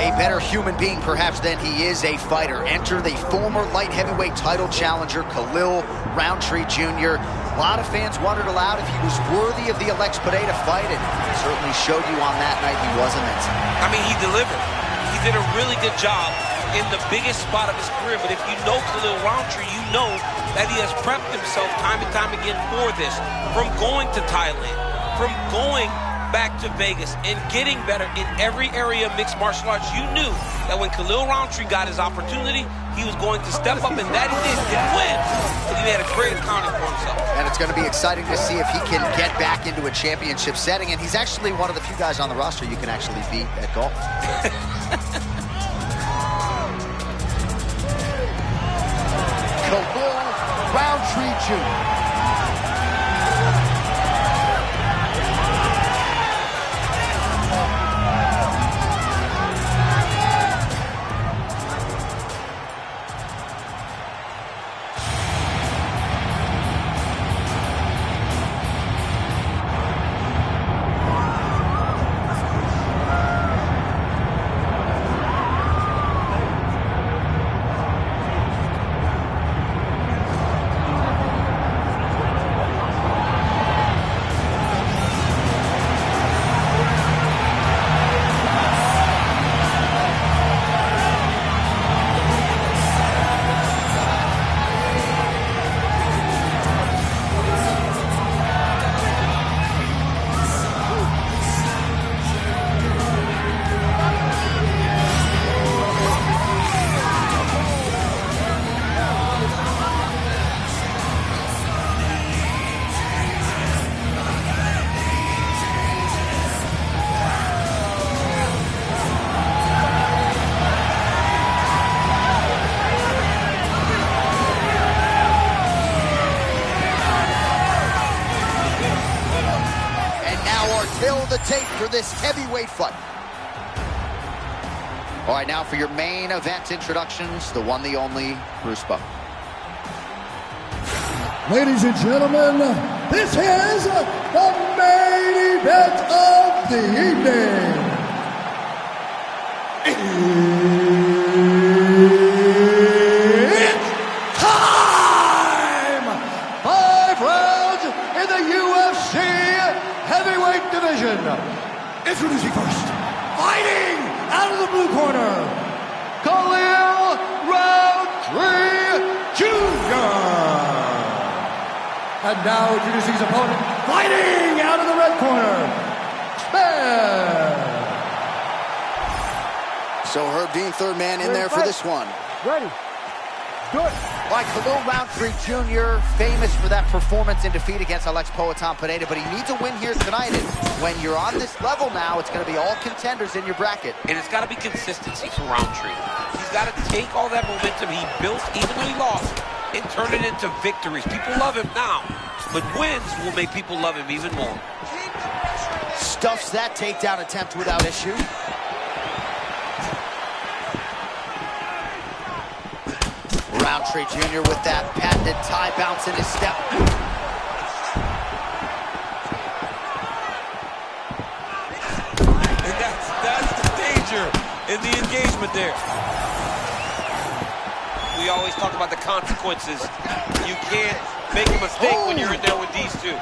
a better human being, perhaps, than he is a fighter. Enter the former light heavyweight title challenger, Khalil Rountree Jr. A lot of fans wondered aloud if he was worthy of the Alex Pereira fight, and he certainly showed you on that night he wasn't. I mean, he delivered. He did a really good job in the biggest spot of his career, but if you know Khalil Rountree, you know that he has prepped himself time and time again for this, from going to Thailand, from going back to Vegas, and getting better in every area of mixed martial arts. You knew that when Khalil Rountree got his opportunity, he was going to step up, and that he did and win. And he had a great accounting for himself. And it's going to be exciting to see if he can get back into a championship setting, and he's actually one of the few guys on the roster you can actually beat at golf. Khalil Rountree Jr. The tape for this heavyweight fight. All right, now for your main event introductions, the one, the only, Bruce Buffer. Ladies and gentlemen, this is the main event of the evening. It's time! 5 rounds in the UFC heavyweight division. Introducing first, fighting out of the blue corner, Khalil Rountree Jr. And now introducing his opponent, fighting out of the red corner, Spence. So Herb Dean, third man in there for this one. Ready. Good. By Khalil Rountree Jr., famous for that performance in defeat against Alex Poatan Pereira, but he needs a win here tonight. And when you're on this level now, it's going to be all contenders in your bracket. And it's got to be consistency for Rountree. He's got to take all that momentum he built, even though he lost, and turn it into victories. People love him now, but wins will make people love him even more. Stuffs that takedown attempt without issue. Rountree Jr. with that patented Thai bounce in his step. And that's the danger in the engagement there. We always talk about the consequences. You can't make a mistake when you're in there with these two.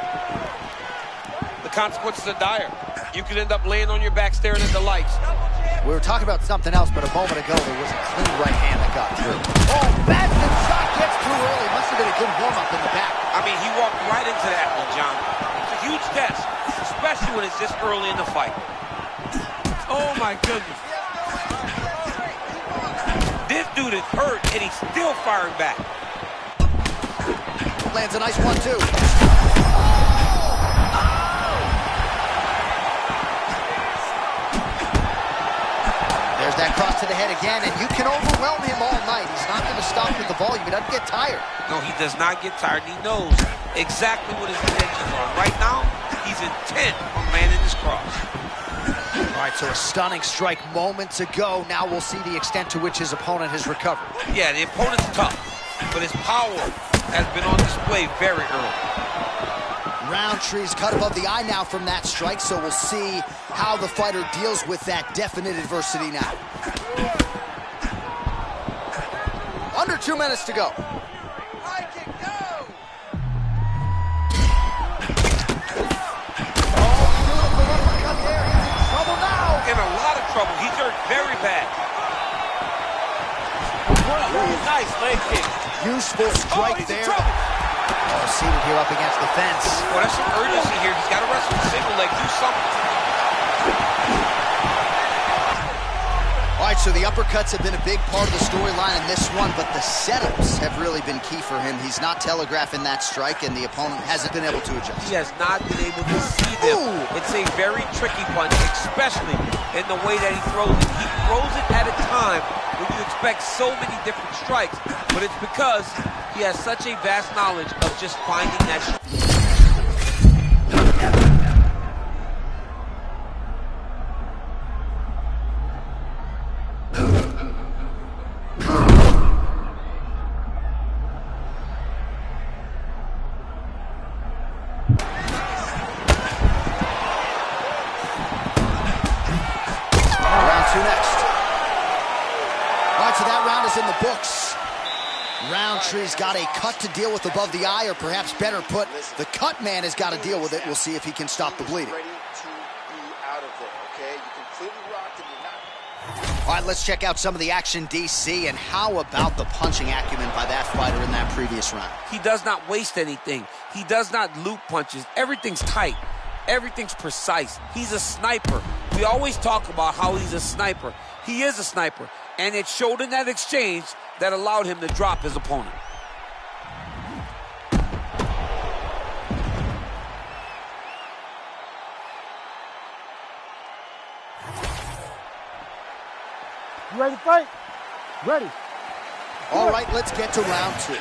The consequences are dire. You could end up laying on your back staring at the lights. We were talking about something else, but a moment ago there was a clean right hand that got through. Oh, Madsen shot gets too early. Must have been a good warm-up in the back. I mean, he walked right into that one, John. It's a huge test, especially when it's this early in the fight. Oh, my goodness. This dude is hurt, and he's still firing back. Lands a nice one, too. There's that cross to the head again, and you can overwhelm him all night. He's not going to stop with the volume. He doesn't get tired. No, he does not get tired. He knows exactly what his intentions are. Right now, he's intent on landing this cross. All right, so a stunning strike moments ago. Now we'll see the extent to which his opponent has recovered. Yeah, the opponent's tough, but his power has been on display very early. Rountree's cut above the eye now from that strike, so we'll see how the fighter deals with that definite adversity now. Under 2 minutes to go. In a lot of trouble. He's hurt very bad. Nice leg kick. Useful strike there. Oh, seated here up against the fence. Well, there's some urgency here. He's got to wrestle with single leg. Do something. All right, so the uppercuts have been a big part of the storyline in this one, but the setups have really been key for him. He's not telegraphing that strike, and the opponent hasn't been able to adjust. He has not been able to see them. Ooh. It's a very tricky punch, especially in the way that he throws it. He throws it at a time when you expect so many different strikes, but it's because he has such a vast knowledge of just finding that strike. So that round is in the books. Roundtree's got a cut to deal with above the eye, or perhaps better put, the cut man has got to deal with it. We'll see if he can stop the bleeding. Ready to be out of there, okay? You completely rocked and you're not. All right, let's check out some of the action, DC, and how about the punching acumen by that fighter in that previous round? He does not waste anything. He does not loop punches. Everything's tight. Everything's precise. He's a sniper. We always talk about how he's a sniper. He is a sniper. And it showed in that exchange that allowed him to drop his opponent. You ready to fight? Ready. All right, let's get to round two.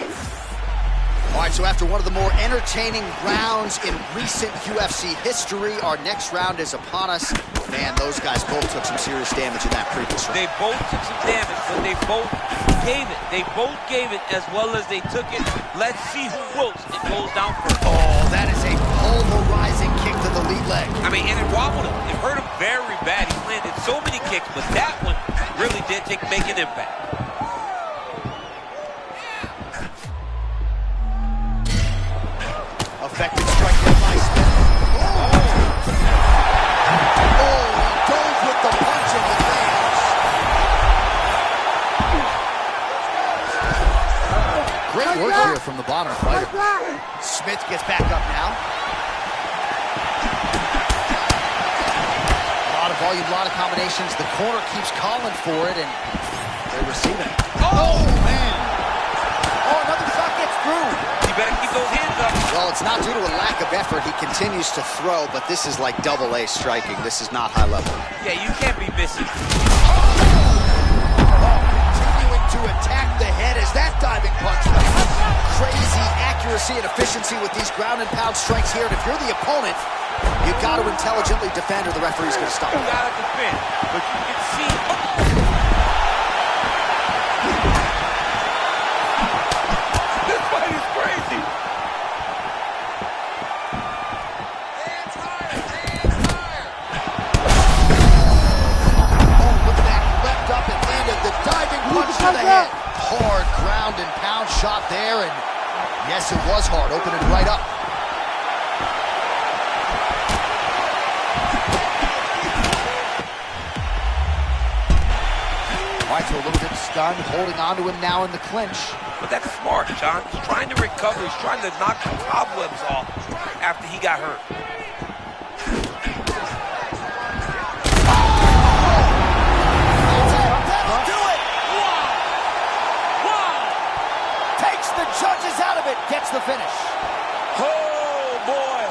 All right, so after one of the more entertaining rounds in recent UFC history, our next round is upon us. Man, those guys both took some serious damage in that previous round. They both took some damage, but they both gave it. They both gave it as well as they took it. Let's see who wilts and goes down first. Oh, that is a pulverizing kick to the lead leg. I mean, and it wobbled him. It hurt him very bad. He landed so many kicks, but that one really did make an impact. Effective strike there by Smith. Oh, he dove with the punch and he lands. Great work here from the bottom fighter. Smith gets back up now. A lot of volume, a lot of combinations. The corner keeps calling for it, and they're receiving it. Oh, man. Oh, another shot gets through. You better keep those hands up. Well, it's not due to a lack of effort. He continues to throw, but this is like double-A striking. This is not high level. Yeah, you can't be missing. Continuing to attack the head as that diving punch. Crazy accuracy and efficiency with these ground and pound strikes here. And if you're the opponent, you got to intelligently defend or the referee's going to stop. You got to defend, but you can see. This fight is crazy. The diving punch to the head. Hard ground and pound shot there, and yes, it was hard, opening right up. All right, so a little bit stunned, holding on to him now in the clinch. But that's smart, John. He's trying to recover. He's trying to knock the cobwebs off after he got hurt. Judges out of it, gets the finish. Oh, boy.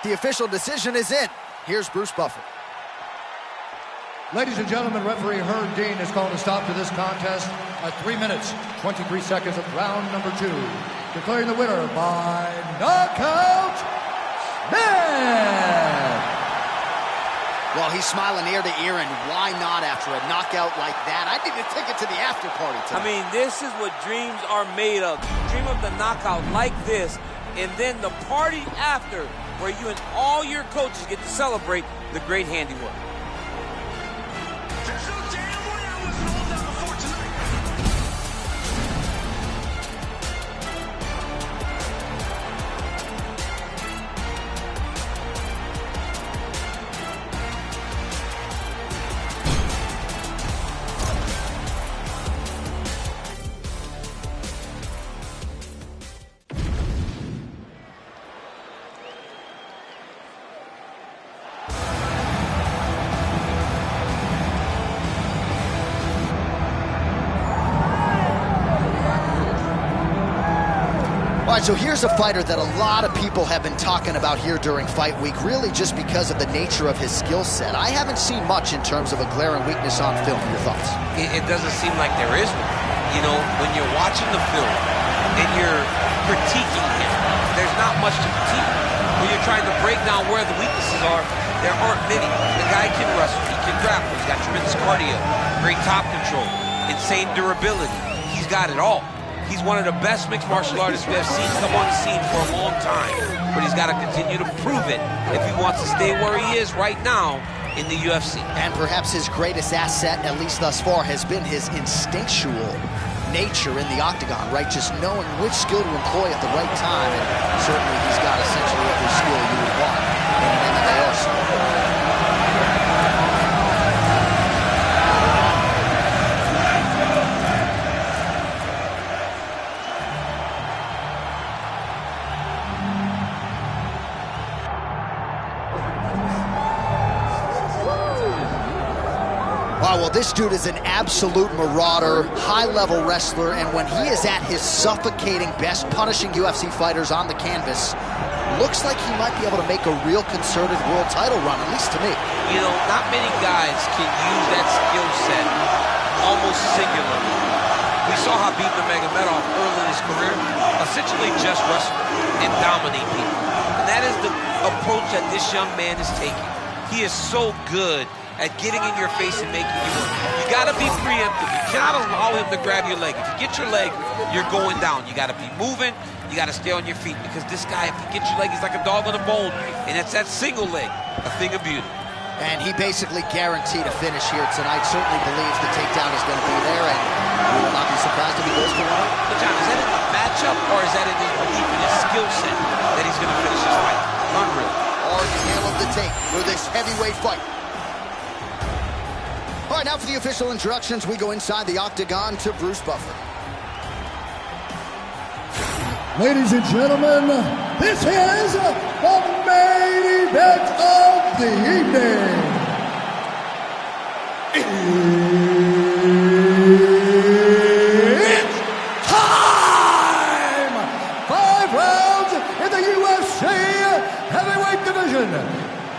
The official decision is in. Here's Bruce Buffer. Ladies and gentlemen, referee Herb Dean has called a stop to this contest at 3 minutes, 23 seconds of round number 2. Declaring the winner by knockout, Smith! Well, he's smiling ear to ear, and why not after a knockout like that? I need a ticket to the after party tonight. I mean, this is what dreams are made of. You dream of the knockout like this, and then the party after, where you and all your coaches get to celebrate the great handiwork. There's no damn way I wasn't holding out before tonight. All right, so here's a fighter that a lot of people have been talking about here during fight week, really just because of the nature of his skill set. I haven't seen much in terms of a glaring weakness on film. Your thoughts? It doesn't seem like there is one. You know, when you're watching the film and you're critiquing him, there's not much to critique. When you're trying to break down where the weaknesses are, there aren't many. The guy can wrestle, he can grapple, he's got tremendous cardio, great top control, insane durability. He's got it all. He's one of the best mixed martial artists we have seen come on the scene for a long time. But he's got to continue to prove it if he wants to stay where he is right now in the UFC. And perhaps his greatest asset, at least thus far, has been his instinctual nature in the octagon, right? Just knowing which skill to employ at the right time. And certainly he's got essentially every skill you would want in an MMA arsenal. Wow, well, this dude is an absolute marauder, high-level wrestler, and when he is at his suffocating best, punishing UFC fighters on the canvas, looks like he might be able to make a real concerted world title run, at least to me. You know, not many guys can use that skill set almost singularly. We saw Khabib Nurmagomedov early in his career essentially just wrestle and dominate people. And that is the approach that this young man is taking. He is so good at getting in your face and making you work. You gotta be preemptive. You cannot allow him to grab your leg. If you get your leg, you're going down. You gotta be moving, you gotta stay on your feet, because this guy, if he gets your leg, he's like a dog on a bone, and it's that single leg, a thing of beauty. And he basically guaranteed a finish here tonight. Certainly believes the takedown is going to be there, and we will not be surprised if he goes for one. But John, is that in the matchup, or is that in his belief in his skill set that he's going to finish his fight? Unreal. Hard to nail of the take for this heavyweight fight. All right, now for the official introductions, we go inside the octagon to Bruce Buffer. Ladies and gentlemen, this is the main event of the evening. It's time! 5 rounds in the UFC heavyweight division.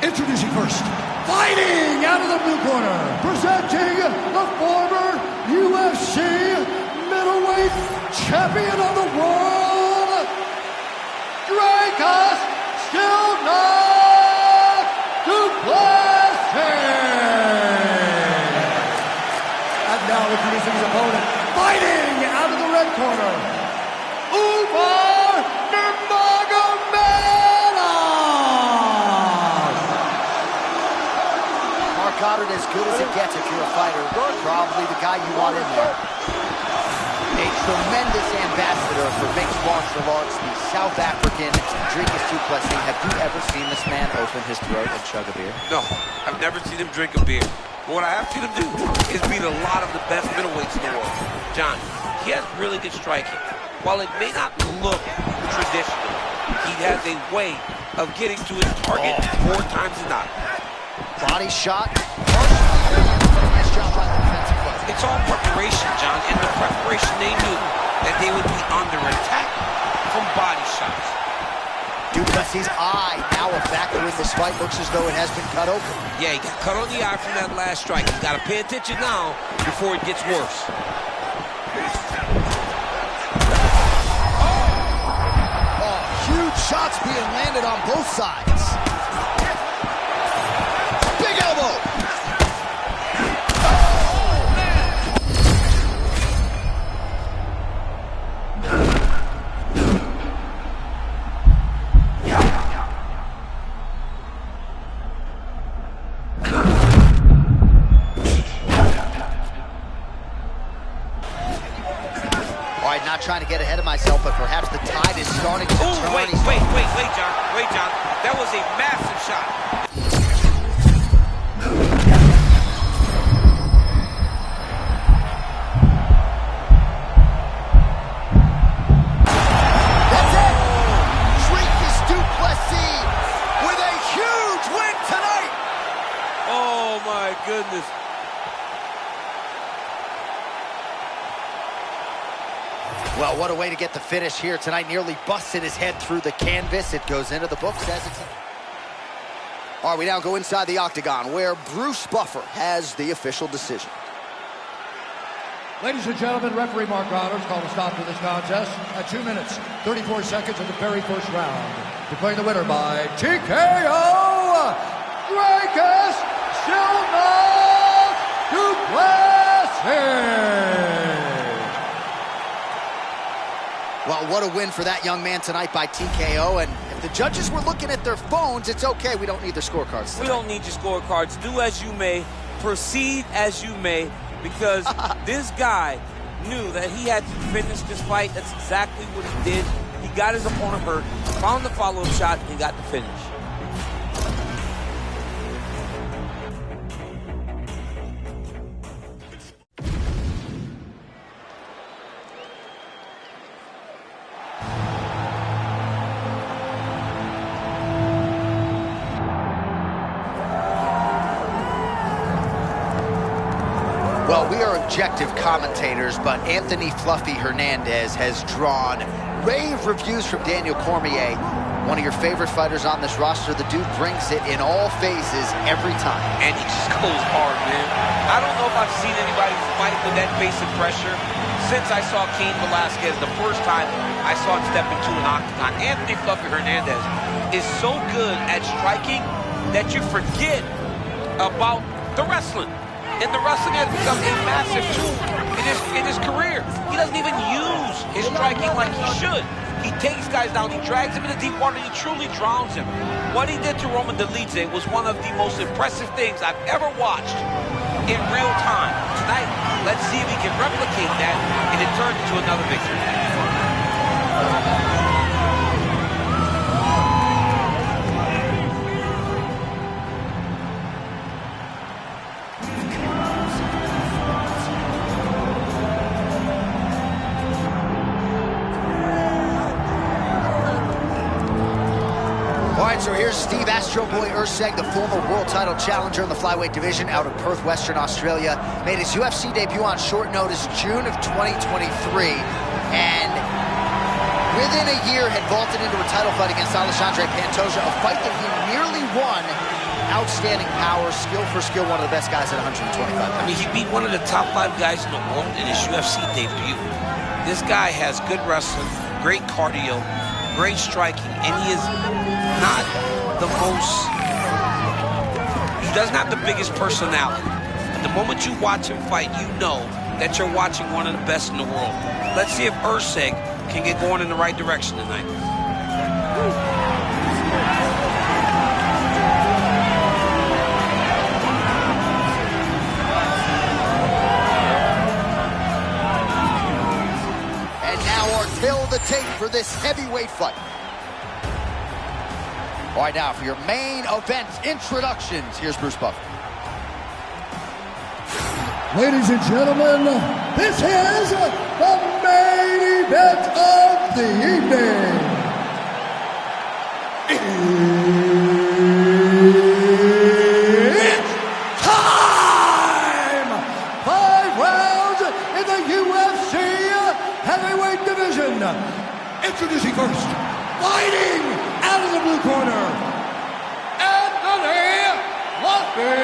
Introducing first, fighting out of the blue corner, presenting the former UFC middleweight champion of the world, Dricus still not Duplessis. And now introducing his opponent, fighting out of the red corner, Umar Nurmagomedov. Mark Goddard, as good as it gets if you're a fighter, probably the guy you want in there. A tremendous ambassador for mixed martial arts, the South African Dricus Du Plessis. Have you ever seen this man open his throat and chug a beer? No, I've never seen him drink a beer. But what I have seen him do is beat a lot of the best middleweights in the world. John, he has really good striking. While it may not look traditional, he has a way of getting to his target 4 times a night. Body shot. Nice job by the defensive player. It's all preparation, John, and the preparation they knew that they would be under attack from body shots. Du Plessis Duplessis' eye now a factor in this fight. Looks as though it has been cut open. Yeah, he got cut on the eye from that last strike. You got to pay attention now before it gets worse. Oh, huge shots being landed on both sides. Big elbow. All right, not trying to get ahead of myself, but perhaps the tide is starting to turn. Wait, John. Wait, John. That was a massive shot. That's it! Dricus Du Plessis with a huge win tonight! Oh, my goodness. Well, what a way to get the finish here tonight. Nearly busted his head through the canvas. It goes into the books as it's... All right, we now go inside the octagon where Bruce Buffer has the official decision. Ladies and gentlemen, referee Mark Reynolds called a stop to this contest at 2 minutes, 34 seconds of the very first round. Declaring the winner by TKO, Dricus Du Plessis. Well, what a win for that young man tonight by TKO. And if the judges were looking at their phones, it's okay. We don't need their scorecards tonight. We don't need your scorecards. Do as you may, proceed as you may, because this guy knew that he had to finish this fight. That's exactly what he did. He got his opponent hurt, found the follow-up shot, and he got the finish. Well, we are objective commentators, but Anthony Fluffy Hernandez has drawn rave reviews from Daniel Cormier. One of your favorite fighters on this roster. The dude brings it in all phases every time. And he just goes hard, man. I don't know if I've seen anybody fight with that basic pressure since I saw Cain Velasquez the first time I saw him step into an octagon. Anthony Fluffy Hernandez is so good at striking that you forget about the wrestling. And the wrestling has become a massive tool in his career. He doesn't even use his striking like he should. He takes guys down, he drags them into deep water, he truly drowns him. What he did to Roman Dolidze was one of the most impressive things I've ever watched in real time. Tonight, let's see if he can replicate that and it turns into another victory. So here's Steve Astro Boy Erceg, the former world title challenger in the flyweight division out of Perth, Western Australia. Made his UFC debut on short notice June of 2023. And within a year had vaulted into a title fight against Alexandre Pantoja, a fight that he nearly won. Outstanding power, skill for skill, one of the best guys at 125 pounds. I mean, he beat one of the top 5 guys in the world in his UFC debut. This guy has good wrestling, great cardio, great striking, and he is not the most, he doesn't have the biggest personality. But the moment you watch him fight, you know that you're watching one of the best in the world. Let's see if Erceg can get going in the right direction tonight. And now our tail of the tape for this heavyweight fight. All right, now for your main event introductions, here's Bruce Buffer. Ladies and gentlemen, this is the main event of the evening. It's time! 5 rounds in the UFC heavyweight division. Introducing first, Fighting out of the blue corner, Anthony Luffy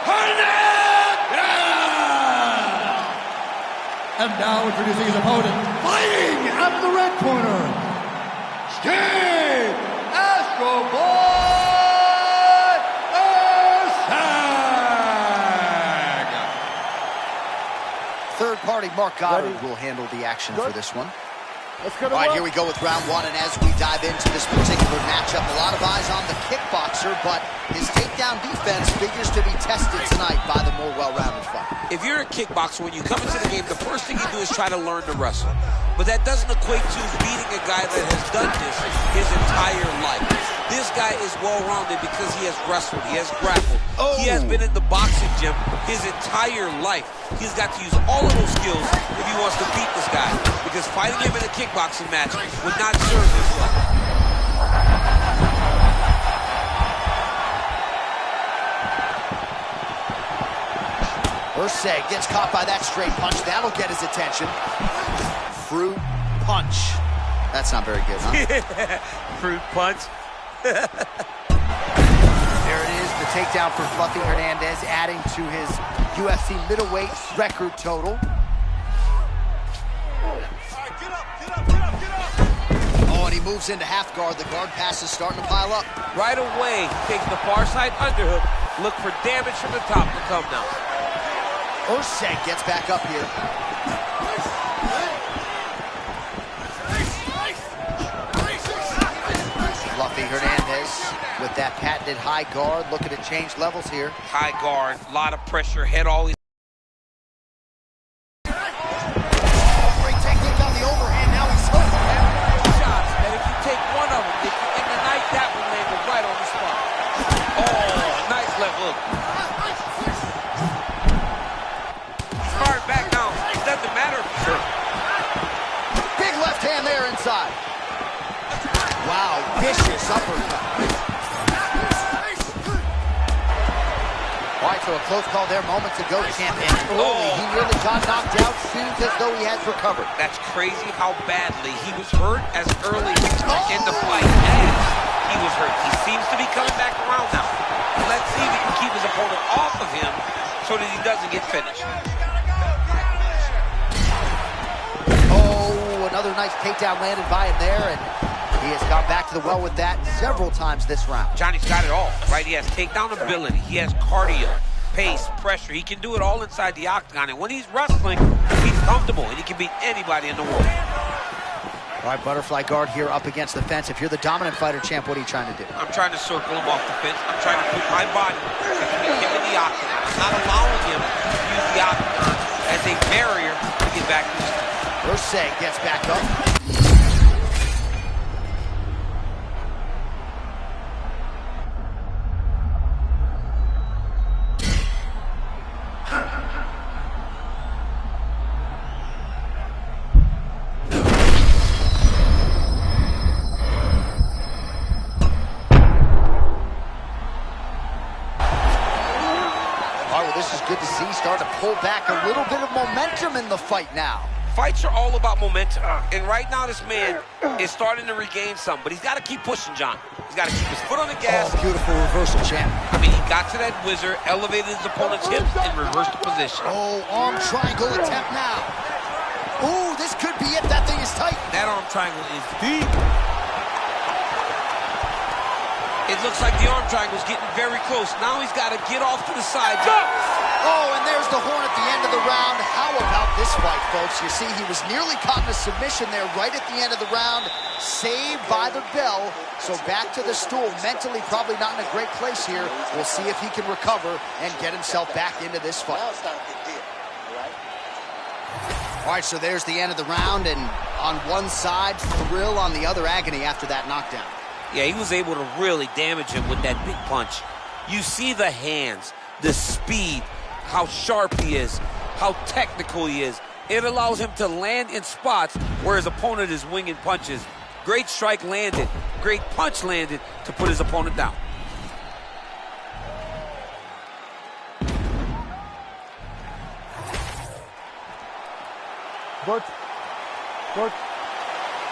Hernandez! And now introducing his opponent, fighting out of the red corner, Steve Astro Boy Erceg! Third party Mark Goddard will handle the action for this one. Let's get All right, him here we go with round one, and as we dive into this particular matchup, a lot of eyes on the kickboxer, but his takedown defense figures to be tested tonight by the more well-rounded fighter. If you're a kickboxer, when you come into the game, the first thing you do is try to learn to wrestle. But that doesn't equate to beating a guy that has done this his entire life. This guy is well-rounded because he has wrestled, he has grappled. Oh. He has been in the boxing gym his entire life. He's got to use all of those skills if he wants to beat this guy, because fighting him in a kickboxing match would not serve his well. Erceg gets caught by that straight punch. That'll get his attention. Fruit punch. That's not very good, huh? Fruit punch. There it is, the takedown for Fluffy Hernandez, adding to his UFC middleweight record total. Oh, and he moves into half guard. The guard pass is starting to pile up. Right away, takes the far side underhook. Look for damage from the top to come now. Erceg gets back up here. Fluffy Hernandez with that patented high guard, looking to change levels here. High guard, a lot of pressure, head always. Great technique on the overhand, now he's hooked. Shots that if you take one of them, in the night, that one landed right on the spot. Oh, nice left hook. He's firing back now. It doesn't matter. Sure. Big left hand there inside. Wow, vicious uppercut. All right, so a close call there moments ago, champ. And early, he nearly got knocked out. Seems as though he has recovered. That's crazy how badly he was hurt as early in the fight as he was hurt. He seems to be coming back around now. Let's see if he can keep his opponent off of him so that he doesn't get finished. Oh, another nice takedown landed by him there, and he has gone back to the well with that several times this round. Johnny's got it all, right? He has takedown ability. He has cardio, pace, pressure. He can do it all inside the octagon. And when he's wrestling, he's comfortable, and he can beat anybody in the world. All right, butterfly guard here up against the fence. If you're the dominant fighter, champ, what are you trying to do? I'm trying to circle him off the fence. I'm trying to put my body between him and the octagon. I'm not allowing him to use the octagon as a barrier to get back to his feet. Erceg gets back up. This is good to see. Starting to pull back a little bit of momentum in the fight now. Fights are all about momentum. And right now, this man is starting to regain some. But he's got to keep pushing, John. He's got to keep his foot on the gas. Oh, beautiful reversal, champ. I mean, he got to that whizzer, elevated his opponent's hips, and reversed the position. Oh, arm triangle attempt now. Ooh, this could be it. That thing is tight. That arm triangle is deep. It looks like the arm triangle's getting very close. Now he's got to get off to the side. Oh, and there's the horn at the end of the round. How about this fight, folks? You see, he was nearly caught in a submission there right at the end of the round. Saved by the bell. So back to the stool. Mentally probably not in a great place here. We'll see if he can recover and get himself back into this fight. Now it's not a big deal, all right? All right, so there's the end of the round, and on one side, thrill, on the other, agony after that knockdown. Yeah, he was able to really damage him with that big punch. You see the hands, the speed, how sharp he is, how technical he is. It allows him to land in spots where his opponent is winging punches. Great strike landed, great punch landed to put his opponent down. Coach.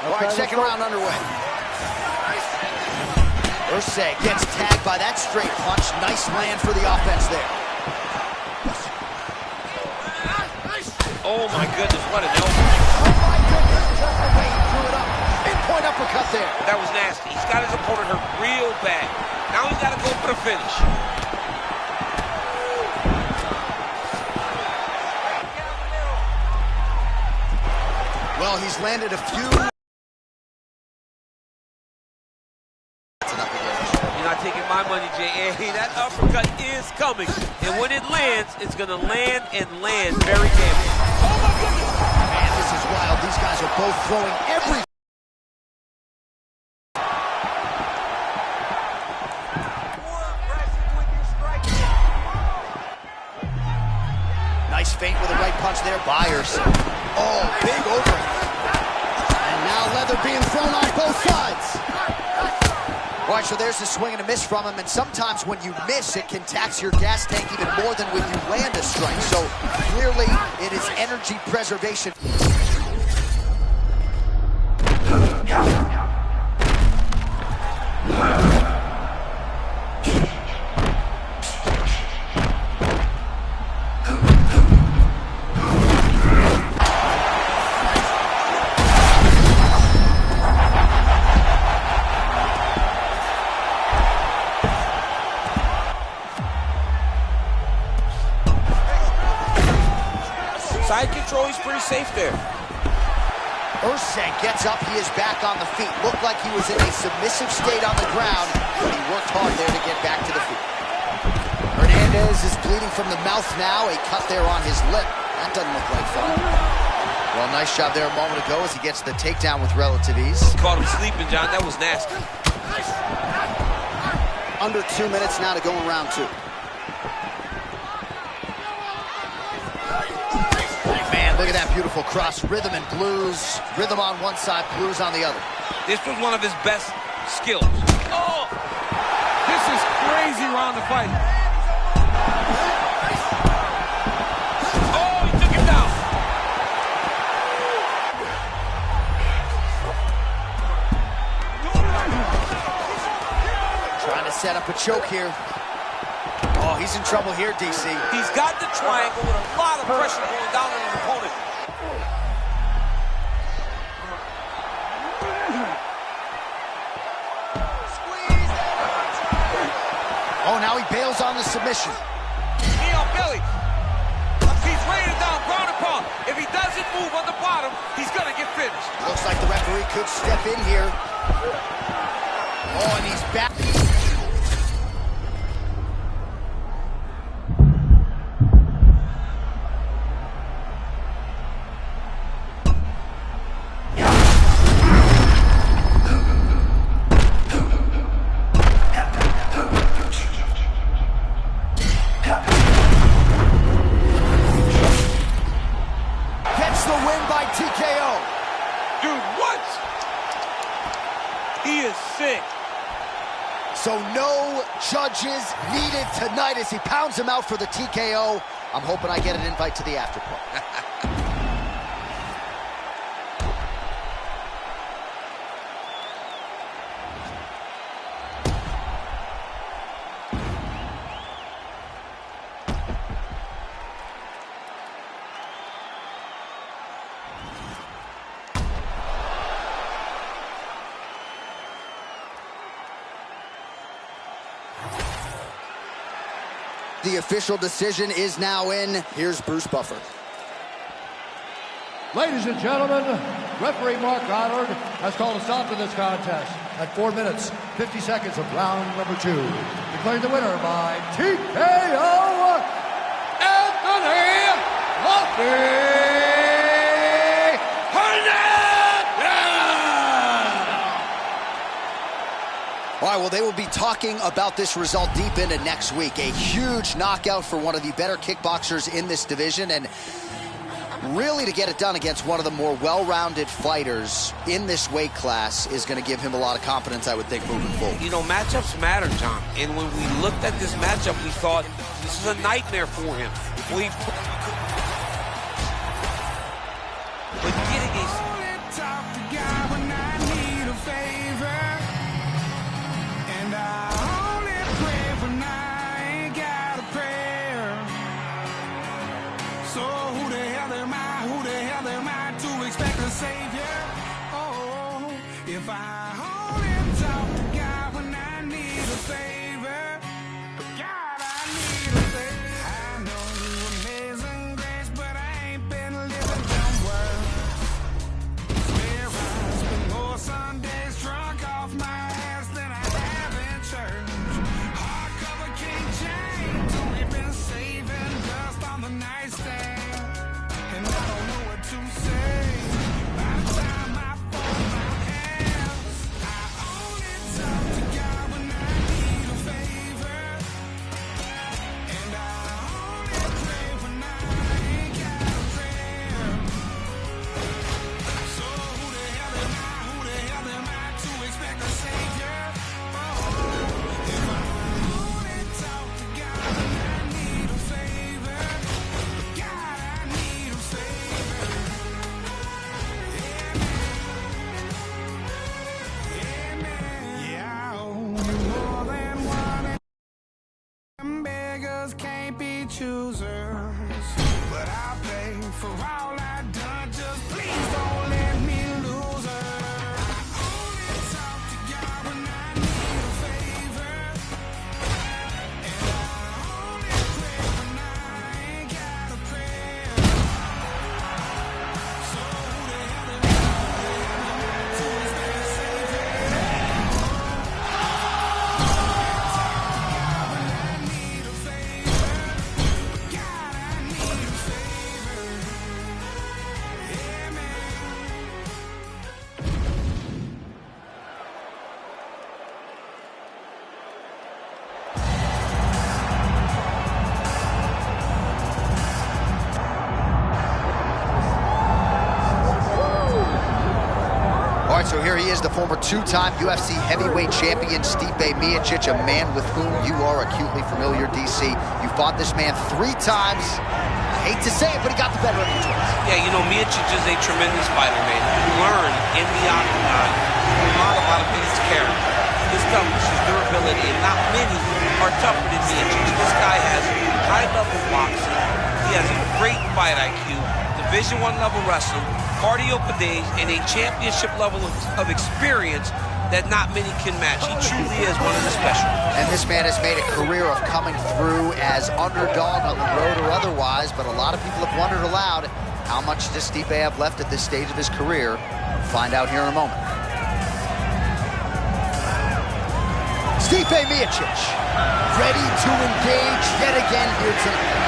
All right, second round underway. Usyk gets tagged by that straight punch. Nice land for the offense there. Oh my goodness, what an elbow. Oh my goodness, just the way he threw it up. Pinpoint uppercut there. That was nasty. He's got his opponent hurt real bad. Now he's got to go for the finish. Well, he's landed a few. You're not taking my money, J.A. That uppercut is coming. And when it lands, it's going to land and land very damaging. Oh my goodness! Man, this is wild. These guys are both throwing every. Nice feint with a right punch there by Usyk. Oh, big overhand. And now leather being thrown on both sides. All right, so there's a swing and a miss from him, and sometimes when you miss, it can tax your gas tank even more than when you land a strike. So clearly, it is energy preservation. Side control, he's pretty safe there. Usyk gets up, he is back on the feet. Looked like he was in a submissive state on the ground, but he worked hard there to get back to the feet. Hernandez is bleeding from the mouth now, a cut there on his lip. That doesn't look like fun. Well, nice job there a moment ago as he gets the takedown with relative ease. Caught him sleeping, John. That was nasty. Under 2 minutes now to go in round two. Look at that beautiful cross, rhythm and blues. Rhythm on one side, blues on the other. This was one of his best skills. Oh! This is crazy round of fight. Oh, he took him down. Trying to set up a choke here. Oh, he's in trouble here, DC. He's got the triangle with a lot of pressure going down on his opponent. Oh, now he bails on the submission. Knee on belly. He's laying it down, ground and pound. If he doesn't move on the bottom, he's gonna get finished. Looks like the referee could step in here. Oh, and he's back. He is sick. So no judges needed tonight as he pounds him out for the TKO. I'm hoping I get an invite to the after party. The official decision is now in. Here's Bruce Buffer. Ladies and gentlemen, referee Mark Goddard has called a stop to this contest at 4 minutes, 50 seconds of round number 2. Declaring the winner by TKO, Anthony Lofty All right, well, they will be talking about this result deep into next week. A huge knockout for one of the better kickboxers in this division, and really to get it done against one of the more well-rounded fighters in this weight class is going to give him a lot of confidence, I would think, moving forward. You know, matchups matter, John. And when we looked at this matchup, we thought this is a nightmare for him. But getting a hell am I? Who the hell am I to expect a savior? Oh, if I only talk to God when I need a favor. God, I need a favor. I know you amazing grace, but I ain't been living them words. Swear I spent more Sundays drunk off my ass than I have in church. Hardcover King James, only been saving dust on the nightstand. And I don't know what to say. By the time I fold my hands, I only talk to God when I need a favor. And I only pray when I ain't got a prayer. So who the hell am I? Who the hell am I to expect a savior? Oh, if I only talk to God when I need a favor. God, I need a favor. Amen. Yeah, I owe you more than one. Them beggars can't be choosers, but I'll pay for all I done. Just please don't let me lose her. I only talk to God when I need a favor, and I only pray when I ain't got a prayer. So who the hell am I to expect a savior? I need a favor. God, I need a favor. Yeah, man. All right, so here he is, the former two-time UFC heavyweight champion, Stipe Miocic, a man with whom you are acutely familiar, DC. You fought this man 3 times. I hate to say it, but he got the better of you twice. Yeah, you know, Miocic is a tremendous fighter, man. You learn in the octagon a lot of his character, his toughness, his durability, and not many are tougher than Miocic. This guy has high-level boxing. He has a great fight IQ, Division I level wrestling, cardio for days, and a championship level of experience that not many can match. He truly is one of the special. And this man has made a career of coming through as underdog on the road or otherwise, but a lot of people have wondered aloud, how much does Stipe have left at this stage of his career? We'll find out here in a moment. Stipe Miocic, ready to engage yet again here tonight.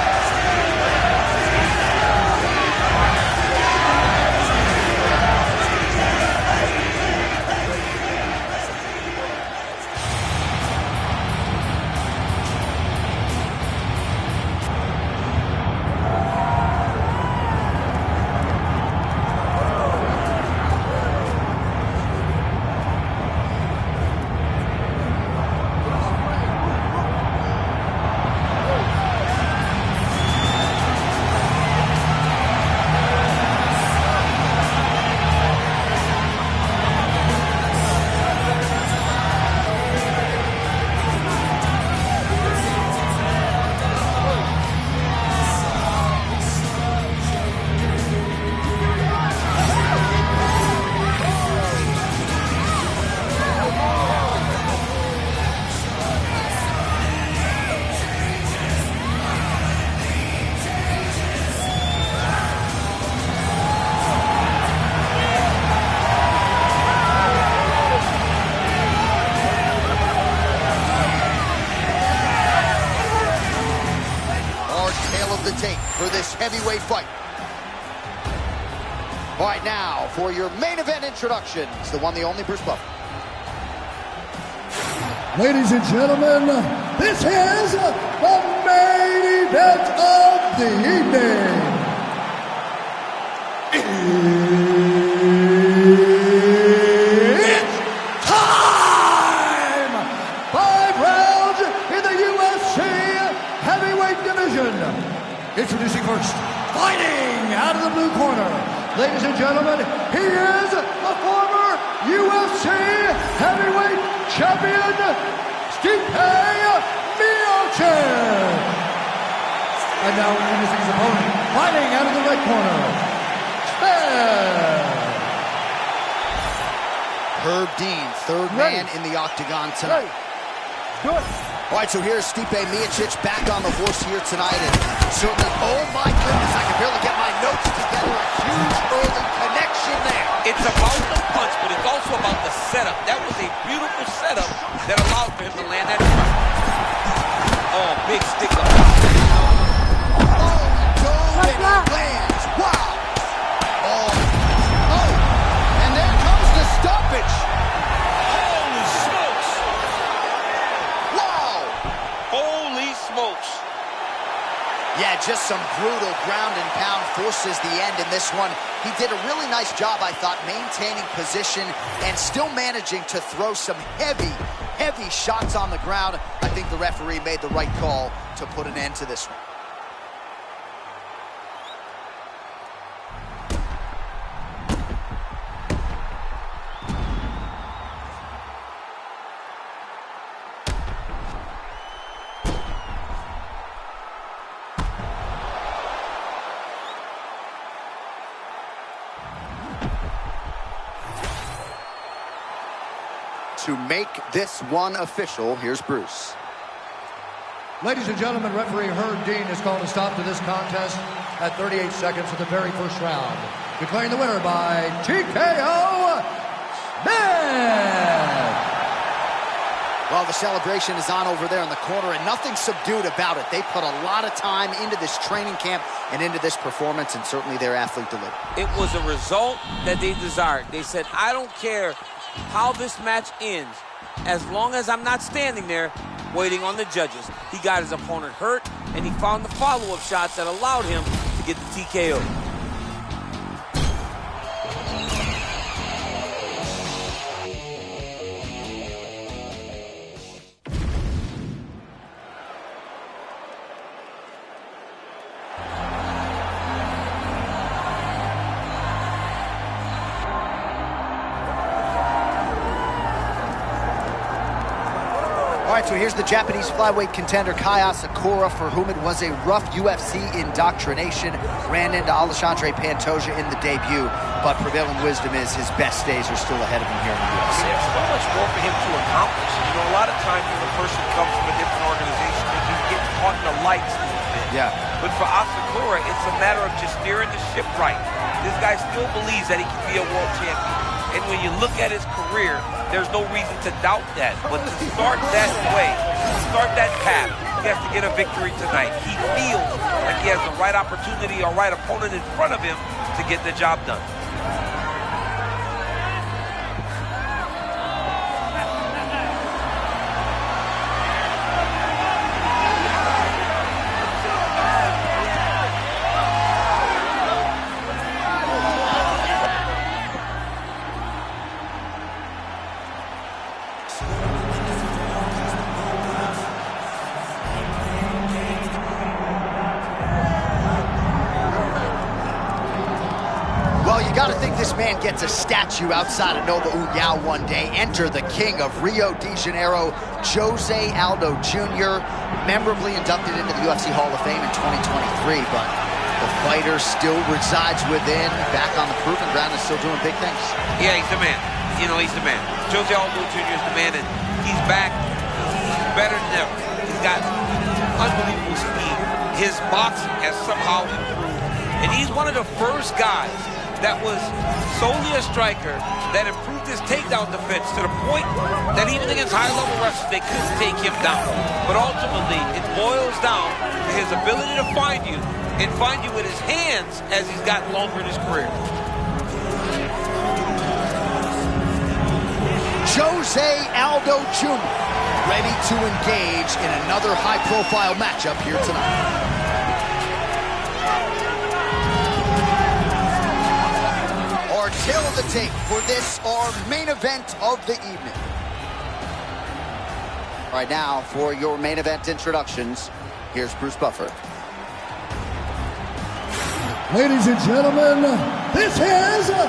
For this heavyweight fight. All right, now for your main event introductions, the one, the only Bruce Buffer. Ladies and gentlemen, this is the main event of the evening. It's time! 5 rounds in the UFC heavyweight division. Introducing first, fighting out of the blue corner. Ladies and gentlemen, he is the former UFC heavyweight champion, Stipe Miocic. And now introducing his opponent, fighting out of the red corner. Herb Dean, third man in the octagon tonight. Do it. All right, so here's Stipe Miocic back on the horse here tonight, and certainly, oh my goodness, I can barely get my notes together. A huge early connection there. It's about the punch, but it's also about the setup. That was a beautiful setup that allowed for him to land that strike. Oh, big stick up. Oh, dove and lands. Wow. Oh, and there comes the stoppage. Holy smokes. Wow. Holy smokes. Yeah, just some brutal ground and pound forces the end in this one. He did a really nice job, I thought, maintaining position and still managing to throw some heavy shots on the ground. I think the referee made the right call to put an end to this one. To make this one official, here's Bruce. Ladies and gentlemen, referee Herb Dean has called a stop to this contest at 38 seconds of the very first round, declaring the winner by TKO Smith. Well, the celebration is on over there in the corner, and nothing subdued about it. They put a lot of time into this training camp and into this performance, and certainly their athlete delivered. It was a result that they desired. They said, I don't care how this match ends, as long as I'm not standing there waiting on the judges. He got his opponent hurt, and he found the follow-up shots that allowed him to get the TKO. All right, so here's the Japanese flyweight contender Kai Asakura, for whom it was a rough UFC indoctrination. Ran into Alexandre Pantoja in the debut, but prevailing wisdom is his best days are still ahead of him here in the UFC. There's so much more for him to accomplish. You know, a lot of times when a person comes from a different organization, they just get caught in the lights a little bit. Yeah. But for Asakura, it's a matter of just steering the ship right. This guy still believes that he can be a world champion. And when you look at his career, there's no reason to doubt that. But to start that way, to start that path, he has to get a victory tonight. He feels like he has the right opportunity or right opponent in front of him to get the job done. You gotta think this man gets a statue outside of Nova União one day. Enter the king of Rio de Janeiro, Jose Aldo Jr., memorably inducted into the UFC Hall of Fame in 2023, but the fighter still resides within, back on the proving ground and still doing big things. Yeah, he's the man. You know, he's the man. Jose Aldo Jr. is the man, and he's back. He's better than ever. He's got unbelievable speed. His boxing has somehow improved, and he's one of the first guys that was solely a striker that improved his takedown defense to the point that even against high-level wrestlers, they couldn't take him down. But ultimately, it boils down to his ability to find you and find you with his hands as he's gotten longer in his career. Jose Aldo Jr. ready to engage in another high-profile matchup here tonight. Tail of the tape for this, our main event of the evening. All right, now for your main event introductions, here's Bruce Buffer. Ladies and gentlemen, this is the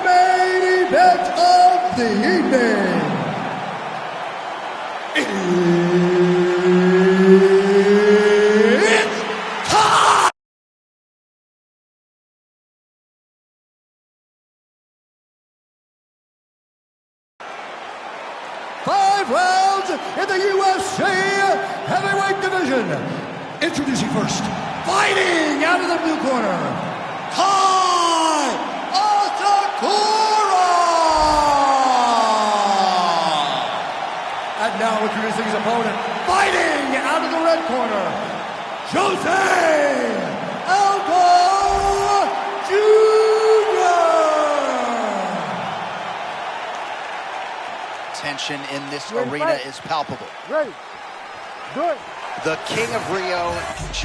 main event of the evening. It's time! 5 rounds in the UFC heavyweight division. Introducing first, fighting out of the blue corner, Kai Asakura! And now introducing his opponent, fighting out of the red corner, Jose Aldo Jr. Tension in this arena is palpable. Ready. Do it. The King of Rio, Jose